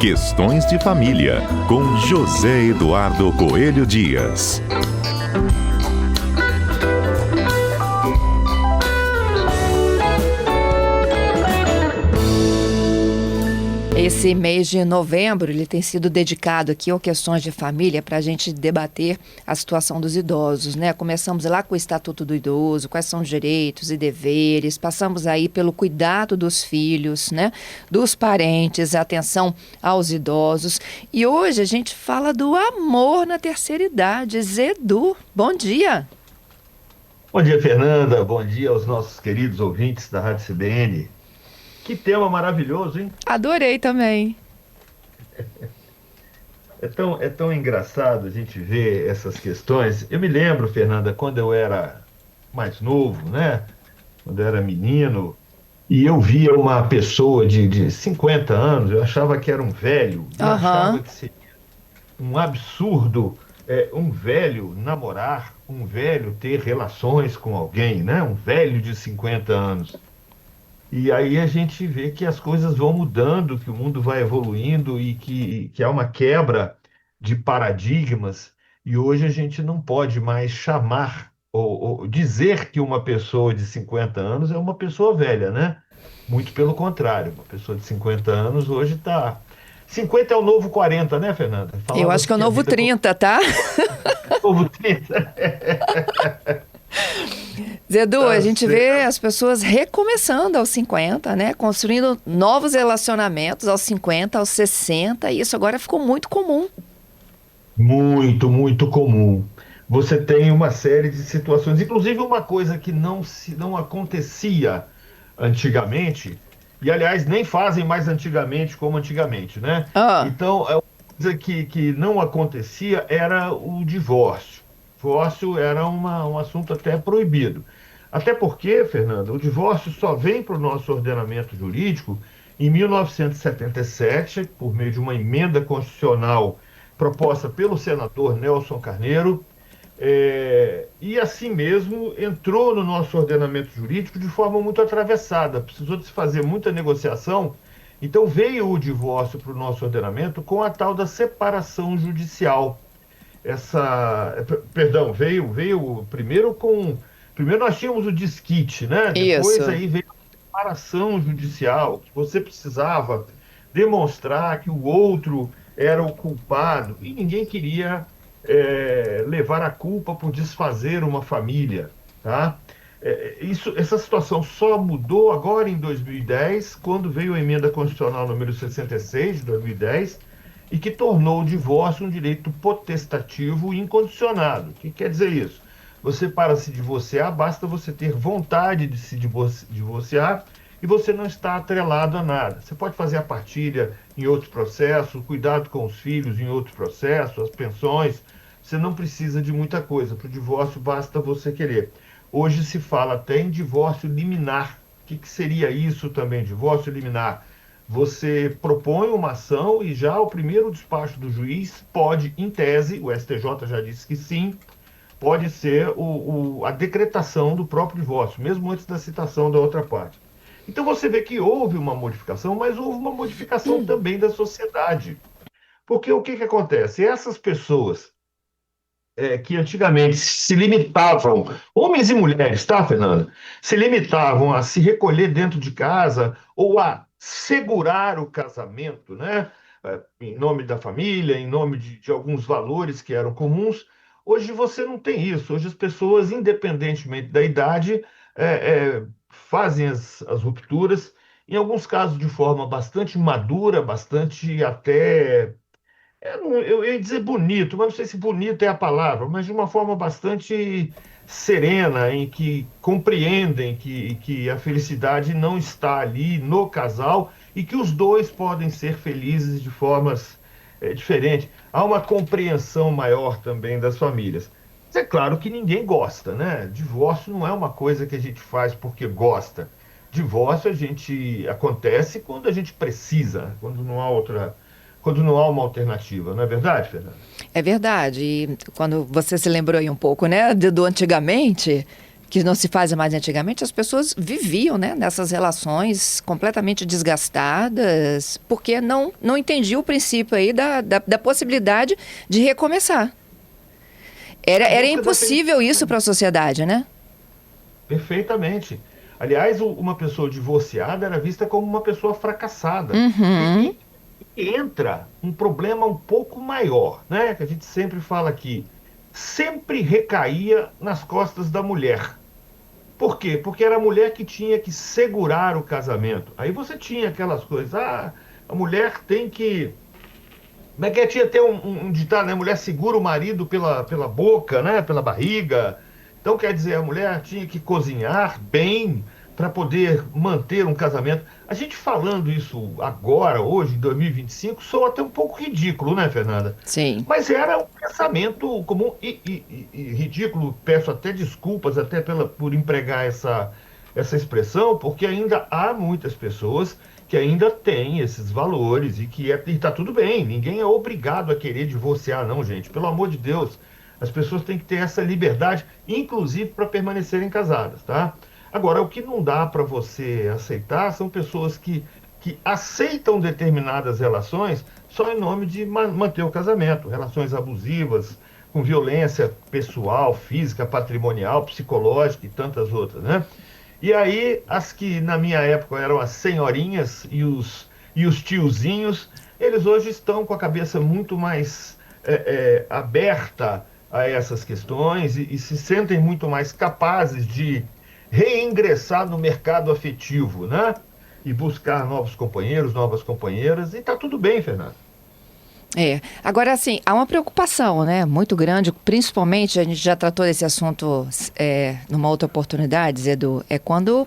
Questões de Família, com José Eduardo Coelho Dias. Esse mês de novembro, ele tem sido dedicado aqui ao Questões de Família para a gente debater a situação dos idosos, né? Começamos lá com o Estatuto do Idoso, quais são os direitos e deveres, passamos aí pelo cuidado dos filhos, né? Dos parentes, atenção aos idosos. E hoje a gente fala do amor na terceira idade. Zedu, bom dia! Bom dia, Fernanda. Bom dia aos nossos queridos ouvintes da Rádio CBN. Que tema maravilhoso, hein? Adorei também. É tão engraçado a gente ver essas questões. Eu me lembro, Fernanda, quando eu era mais novo, né? Quando eu era menino, e eu via uma pessoa de 50 anos, eu achava que era um velho, eu achava que seria um absurdo um velho namorar, um velho ter relações com alguém, né? Um velho de 50 anos. E aí a gente vê que as coisas vão mudando, que o mundo vai evoluindo e que há uma quebra de paradigmas. E hoje a gente não pode mais chamar ou dizer que uma pessoa de 50 anos é uma pessoa velha, né? Muito pelo contrário, uma pessoa de 50 anos hoje está. 50 é o novo 40, né, Fernanda? Eu acho que é o novo 30, tá? Novo 30. Zedu, Tá a gente vê certo. as pessoas recomeçando aos 50, né? Construindo novos relacionamentos aos 50, aos 60, e isso agora ficou muito comum. Muito, muito comum. Você tem uma série de situações, inclusive uma coisa que não acontecia antigamente, e aliás nem fazem mais antigamente como antigamente, né? Ah, Então, uma coisa que não acontecia era o divórcio. O divórcio era um assunto até proibido. Até porque, Fernanda, o divórcio só vem para o nosso ordenamento jurídico em 1977, por meio de uma emenda constitucional proposta pelo senador Nelson Carneiro, e assim mesmo entrou no nosso ordenamento jurídico de forma muito atravessada, precisou de se fazer muita negociação, então veio o divórcio para o nosso ordenamento com a tal da separação judicial. Perdão, veio primeiro com. Primeiro nós tínhamos o desquite, né? Depois isso. aí veio a separação judicial, que você precisava demonstrar que o outro era o culpado, e ninguém queria levar a culpa por desfazer uma família, tá? Essa situação só mudou agora em 2010, quando veio a emenda constitucional número 66 de 2010, e que tornou o divórcio um direito potestativo e incondicionado. O que quer dizer isso? Você, para se divorciar, basta você ter vontade de se divorciar e você não está atrelado a nada. Você pode fazer a partilha em outros processos, o cuidado com os filhos em outros processos, as pensões. Você não precisa de muita coisa. Para o divórcio, basta você querer. Hoje se fala até em divórcio liminar. O que seria isso também, divórcio liminar? Você propõe uma ação e já o primeiro despacho do juiz pode, em tese, o STJ já disse que sim, pode ser a decretação do próprio divórcio, mesmo antes da citação da outra parte. Então você vê que houve uma modificação, mas houve uma modificação também da sociedade. Porque o que acontece? Essas pessoas que antigamente se limitavam, homens e mulheres, tá, Fernanda? Se limitavam a se recolher dentro de casa ou a segurar o casamento, né? Em nome da família, em nome de alguns valores que eram comuns. Hoje você não tem isso. Hoje as pessoas, independentemente da idade, fazem as rupturas, em alguns casos de forma bastante madura, bastante até eu ia dizer bonito, mas não sei se bonito é a palavra, mas de uma forma bastante serena, em que compreendem que a felicidade não está ali no casal e que os dois podem ser felizes de formas diferentes. Há uma compreensão maior também das famílias. Mas é claro que ninguém gosta, né? Divórcio não é uma coisa que a gente faz porque gosta. Divórcio a gente acontece quando a gente precisa, quando não há uma alternativa, não é verdade, Fernanda? É verdade. E quando você se lembrou aí um pouco, né, do antigamente, que não se fazem mais antigamente, as pessoas viviam, né, nessas relações completamente desgastadas, porque não entendiam o princípio aí da possibilidade de recomeçar. Era impossível isso para a sociedade, né? Perfeitamente. Aliás, uma pessoa divorciada era vista como uma pessoa fracassada. Uhum. E entra um problema um pouco maior, né? Que a gente sempre fala aqui. Sempre recaía nas costas da mulher. Por quê? Porque era a mulher que tinha que segurar o casamento. Aí você tinha aquelas coisas, a mulher tem que. Como é que é? Tinha até um ditado, né? A mulher segura o marido pela boca, né? Pela barriga. Então, quer dizer, a mulher tinha que cozinhar bem para poder manter um casamento. A gente falando isso agora, hoje, em 2025, soa até um pouco ridículo, né, Fernanda? Sim. Mas era um pensamento comum e ridículo. Peço até desculpas até por empregar essa expressão, porque ainda há muitas pessoas que ainda têm esses valores e que está tudo bem. Ninguém é obrigado a querer divorciar, não, gente. Pelo amor de Deus, as pessoas têm que ter essa liberdade, inclusive para permanecerem casadas, tá? Agora, o que não dá para você aceitar são pessoas que aceitam determinadas relações só em nome de manter o casamento. Relações abusivas, com violência pessoal, física, patrimonial, psicológica e tantas outras, né? E aí, as que na minha época eram as senhorinhas e os tiozinhos, eles hoje estão com a cabeça muito mais aberta a essas questões e se sentem muito mais capazes de reingressar no mercado afetivo, né? E buscar novos companheiros, novas companheiras, e tá tudo bem, Fernando. Agora, assim, há uma preocupação, né, muito grande, principalmente, a gente já tratou desse assunto numa outra oportunidade, Edu, é quando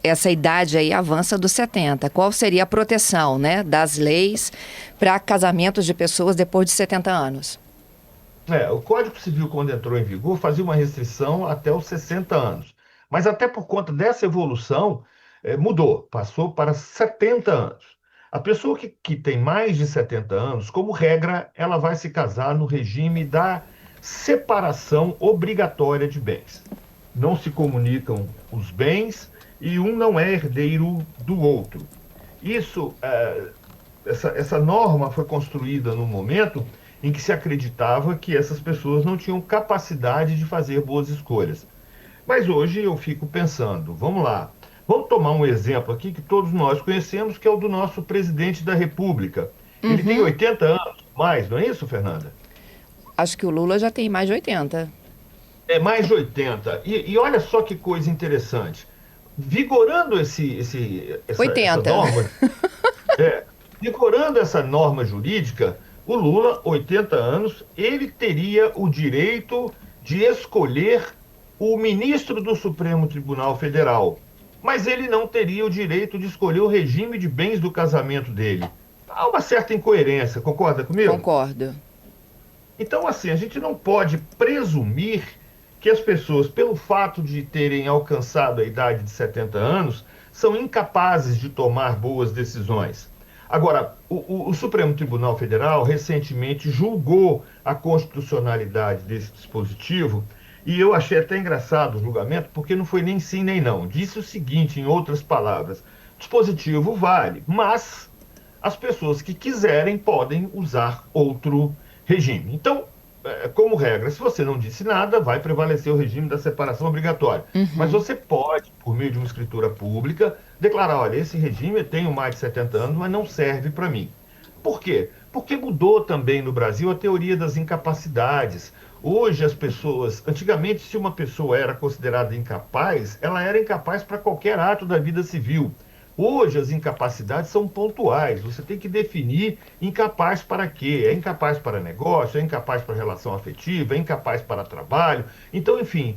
essa idade aí avança dos 70. Qual seria a proteção, né, das leis para casamentos de pessoas depois de 70 anos? O Código Civil, quando entrou em vigor, fazia uma restrição até os 60 anos. Mas até por conta dessa evolução, mudou, passou para 70 anos. A pessoa que tem mais de 70 anos, como regra, ela vai se casar no regime da separação obrigatória de bens. Não se comunicam os bens e um não é herdeiro do outro. Isso, essa norma foi construída no momento em que se acreditava que essas pessoas não tinham capacidade de fazer boas escolhas. Mas hoje eu fico pensando, vamos lá, vamos tomar um exemplo aqui que todos nós conhecemos, que é o do nosso presidente da República. Ele tem 80 anos, mais, não é isso, Fernanda? Acho que o Lula já tem mais de 80. É mais de 80. E olha só que coisa interessante. Vigorando essa 80. norma, vigorando essa norma jurídica, o Lula, 80 anos, ele teria o direito de escolher o ministro do Supremo Tribunal Federal, mas ele não teria o direito de escolher o regime de bens do casamento dele. Há uma certa incoerência, concorda comigo? Concordo. Então, assim, a gente não pode presumir que as pessoas, pelo fato de terem alcançado a idade de 70 anos, são incapazes de tomar boas decisões. Agora, o Supremo Tribunal Federal recentemente julgou a constitucionalidade desse dispositivo e eu achei até engraçado o julgamento, porque não foi nem sim nem não. Disse o seguinte, em outras palavras: o dispositivo vale, mas as pessoas que quiserem podem usar outro regime. Então, como regra, se você não disse nada, vai prevalecer o regime da separação obrigatória. Mas você pode, por meio de uma escritura pública, declarar: olha, esse regime eu tenho mais de 70 anos, mas não serve para mim. Por quê? Porque mudou também no Brasil a teoria das incapacidades. Hoje as pessoas, antigamente, se uma pessoa era considerada incapaz, ela era incapaz para qualquer ato da vida civil. Hoje as incapacidades são pontuais. Você tem que definir incapaz para quê? É incapaz para negócio, é incapaz para relação afetiva, é incapaz para trabalho. Então, enfim,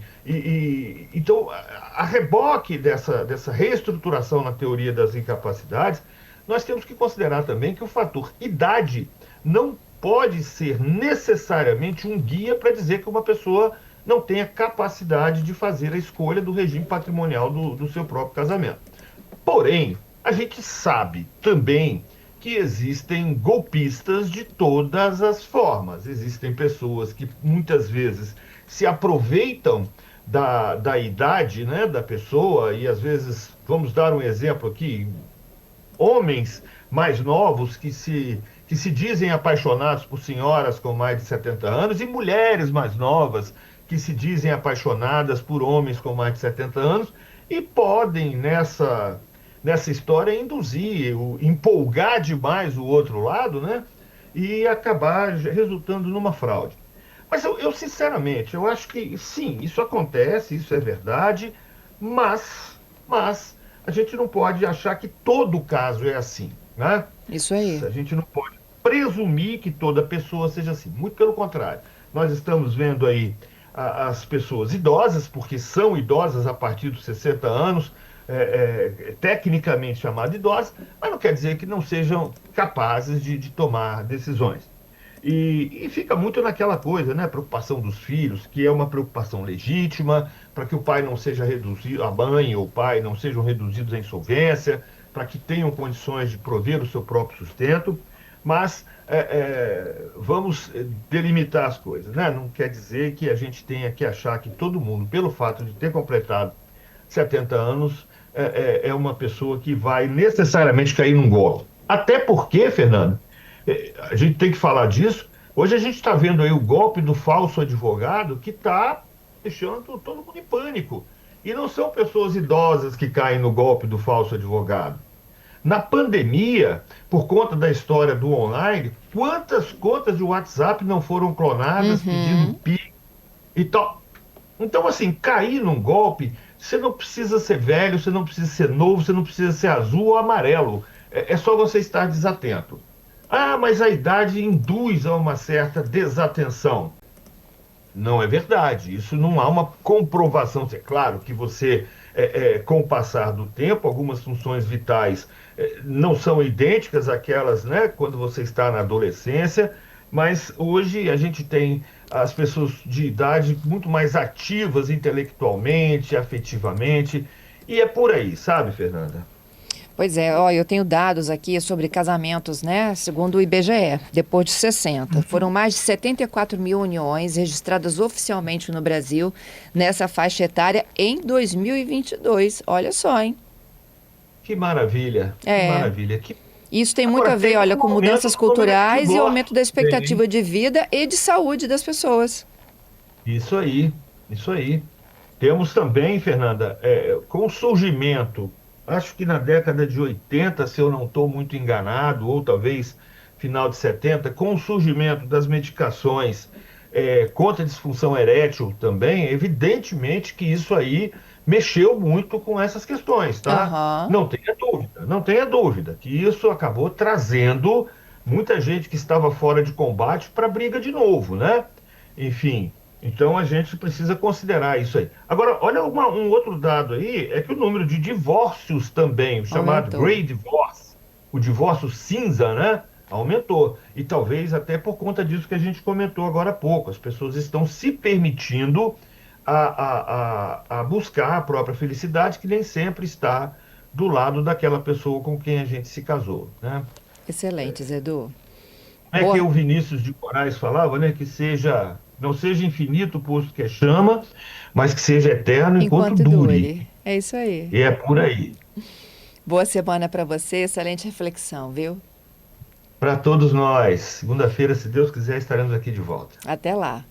então, a reboque dessa reestruturação na teoria das incapacidades, nós temos que considerar também que o fator idade não pode ser necessariamente um guia para dizer que uma pessoa não tenha capacidade de fazer a escolha do regime patrimonial do seu próprio casamento. Porém, a gente sabe também que existem golpistas de todas as formas. Existem pessoas que muitas vezes se aproveitam da idade, né, da pessoa, e às vezes, vamos dar um exemplo aqui, homens mais novos que se dizem apaixonados por senhoras com mais de 70 anos e mulheres mais novas que se dizem apaixonadas por homens com mais de 70 anos e podem, nessa história, induzir, empolgar demais o outro lado, né? E acabar resultando numa fraude. Mas sinceramente, eu acho que sim, isso acontece, isso é verdade, mas a gente não pode achar que todo caso é assim, né? Isso aí. A gente não pode presumir que toda pessoa seja assim. Muito pelo contrário. Nós estamos vendo aí as pessoas idosas, porque são idosas a partir dos 60 anos, tecnicamente chamadas idosas, mas não quer dizer que não sejam capazes de tomar decisões. E fica muito naquela coisa, né? Preocupação dos filhos, que é uma preocupação legítima, para que o pai não seja reduzido, a mãe ou o pai não sejam reduzidos à insolvência, para que tenham condições de prover o seu próprio sustento, mas vamos delimitar as coisas, né? Não quer dizer que a gente tenha que achar que todo mundo, pelo fato de ter completado 70 anos, é uma pessoa que vai necessariamente cair num golpe. Até porque, Fernando, a gente tem que falar disso. Hoje a gente está vendo aí o golpe do falso advogado que está deixando todo mundo em pânico. E não são pessoas idosas que caem no golpe do falso advogado. Na pandemia, por conta da história do online, quantas contas de WhatsApp não foram clonadas pedindo PIX e tal? Então, assim, cair num golpe, você não precisa ser velho, você não precisa ser novo, você não precisa ser azul ou amarelo. É só você estar desatento. Ah, mas a idade induz a uma certa desatenção. Não é verdade. Isso não há uma comprovação. É claro que você, com o passar do tempo, algumas funções vitais não são idênticas àquelas, né, quando você está na adolescência, mas hoje a gente tem as pessoas de idade muito mais ativas intelectualmente, afetivamente, e é por aí, sabe, Fernanda? Pois é, ó, eu tenho dados aqui sobre casamentos, né? Segundo o IBGE, depois de 60. Foram mais de 74 mil uniões registradas oficialmente no Brasil nessa faixa etária em 2022. Olha só, hein? Que maravilha, que maravilha. Isso tem muito Agora, a ver, tem olha, um com aumento mudanças no número de culturais e divórcios aumento da expectativa também. de vida e de saúde das pessoas. Isso aí, isso aí. Temos também, Fernanda, com o surgimento, acho que na década de 80, se eu não estou muito enganado, ou talvez final de 70, com o surgimento das medicações contra a disfunção erétil também, evidentemente que isso aí mexeu muito com essas questões, tá? Aham. Não tenha dúvida, não tenha dúvida, que isso acabou trazendo muita gente que estava fora de combate para a briga de novo, né? Enfim, então a gente precisa considerar isso aí. Agora, olha um outro dado aí, é que o número de divórcios também, o chamado Aumentou. Grey Divorce, o divórcio cinza, né? Aumentou. E talvez até por conta disso que a gente comentou agora há pouco. As pessoas estão se permitindo a buscar a própria felicidade, que nem sempre está do lado daquela pessoa com quem a gente se casou, né? Excelente, Zedu. É que Boa. o Vinícius de Moraes falava, né, que não seja infinito o posto que é chama, mas que seja eterno enquanto Enquanto dure. dure. É isso aí. E é por aí. Boa semana para você, excelente reflexão, viu? Para todos nós. Segunda-feira, se Deus quiser, estaremos aqui de volta. Até lá.